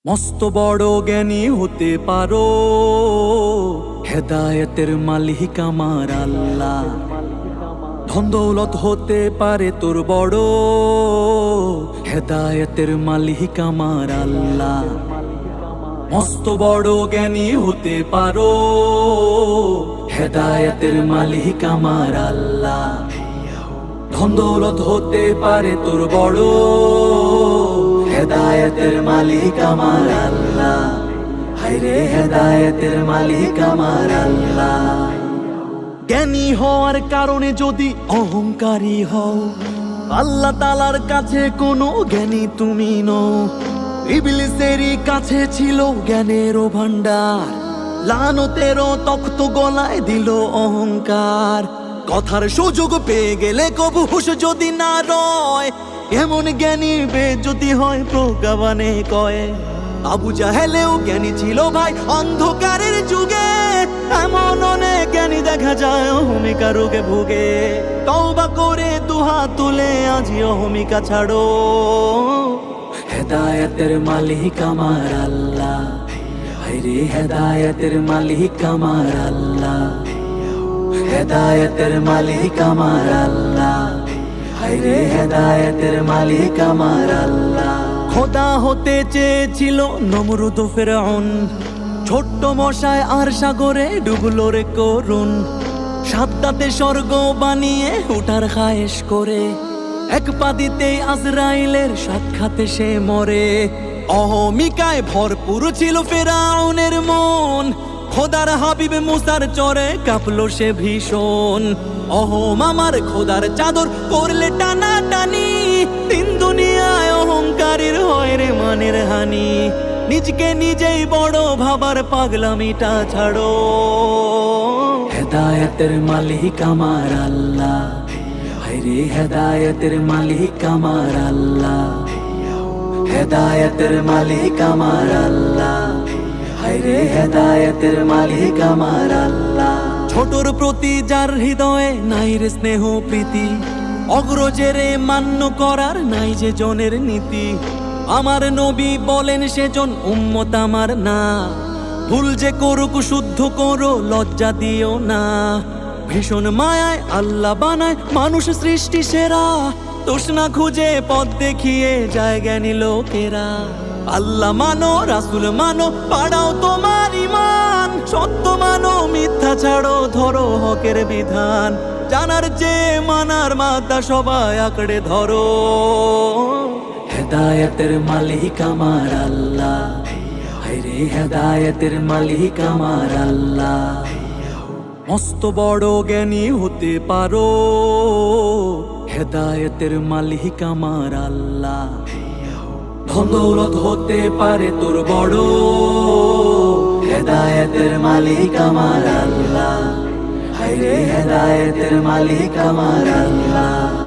মস্ত বড় জ্ঞানী হতে পারো, হেদায়েতের মালিক আমার আল্লাহ। ধন দৌলত হতে পারে তোর বড়, হেদায়েতের মালিক আমার আল্লাহ। মস্ত বড় জ্ঞানী হতে পারো, হেদায়েতের মালিক আমার আল্লাহ। ধন দৌলত হতে পারে তোর বড়, হেদায়েতের মালিক আমার আল্লাহ। হায়রে হেদায়েতের মালিক আমার আল্লাহ। জ্ঞানী হওয়ার কারণে যদি অহংকারী হও, আল্লাহ তাআলার কাছে কোনো জ্ঞানী তুমি নও। ইবলিসেরই কাছে ছিল জ্ঞানেরও ভান্ডার, লানতেরও তখ্ত গলায় দিল অহংকার। কথার সুযোগ পেয়ে গেলে কবু হুঁশ যদি না রয়, এমন জ্ঞানী বেজ্জতি হয় প্রজ্ঞাবানে কয়। আবু জাহেলেও জ্ঞানী ছিল ভাই অন্ধকারের যুগে, এমন অনেক জ্ঞানী দেখা যায় অহমিকা রোগে ভুগে। তওবা করে দুহাত তুলে আজি অহমিকা ছাড়ো, হেদায়েতের মালিক আমার আল্লাহ। হায়রে হেদায়েতের মালিক আমার আল্লাহ, হেদায়েতের মালিক আমার আল্লাহ। হায়রে হেদায়েতের মালিক আমার আল্লাহ। খোদা হতে চেয়েছিল নমরুদ ও ফিরআউন, ছোট্ট মশায় আর সাগরে ডুবলো রে করুন। সাদ্দাতে স্বর্গ বানিয়ে উঠার খায়েশ করে, এক পা দিতেই আজরাইলের সাক্ষাতে সে মরে। অহমিকায় ভরপুর ছিল ফিরআউনের মন, খোদার হাবিব মুসার চরে কাঁপলো সে ভীষণ। অহম আমার খোদার চাদর করলে টানা টানি, তিন দুনিয়ায় অহংকারীর হয় রে মানের হানি। নিজকে নিজেই বড় ভাবার পাগলামিটা ছাড়ো, হেদায়েতের মালিক আমার আল্লাহ। হায়রে হেদায়েতের মালিক আমার আল্লাহ, হেদায়েতের মালিক আমার আল্লাহ। হায়রে হেদায়েতের মালিক আমার আল্লাহ। ছোটর প্রতি যার হৃদয়ে নাই রে স্নেহ প্রীতি, অগ্রজেরে মান্য করার নাই যে জনের নীতি। আমার নবী বলেন সেজন উম্মত আমার না, ভুল যে করুক শুদ্ধ করো লজ্জা দিও না। ভীষণ মায়ায় আল্লাহ বানায় মানুষ সৃষ্টি সেরা, দোষ না খুঁজে পথ দেখিয়ে যায় জ্ঞানী লোকেরা। আল্লাহ মানো রাসূল মানো পাড়াও তোমার ঈমান, সত্য মানো মিথ্যা ছাড়ো ধরো হকের বিধান। জানার চেয়ে মানার মাথা সবাই আঁকড়ে ধরো, হেদায়েতের মালিক আমার আল্লাহ। হায়রে হেদায়েতের মালিক আমার আল্লাহ। মস্ত বড় জ্ঞানী হতে পারো, হেদায়েতের মালিক আমার আল্লাহ। ধন দৌলত হতে পারে তোর বড়, হেদায়েতের মালিক আমার আল্লাহ। হায়রে হেদায়েতের মালিক আমার আল্লাহ।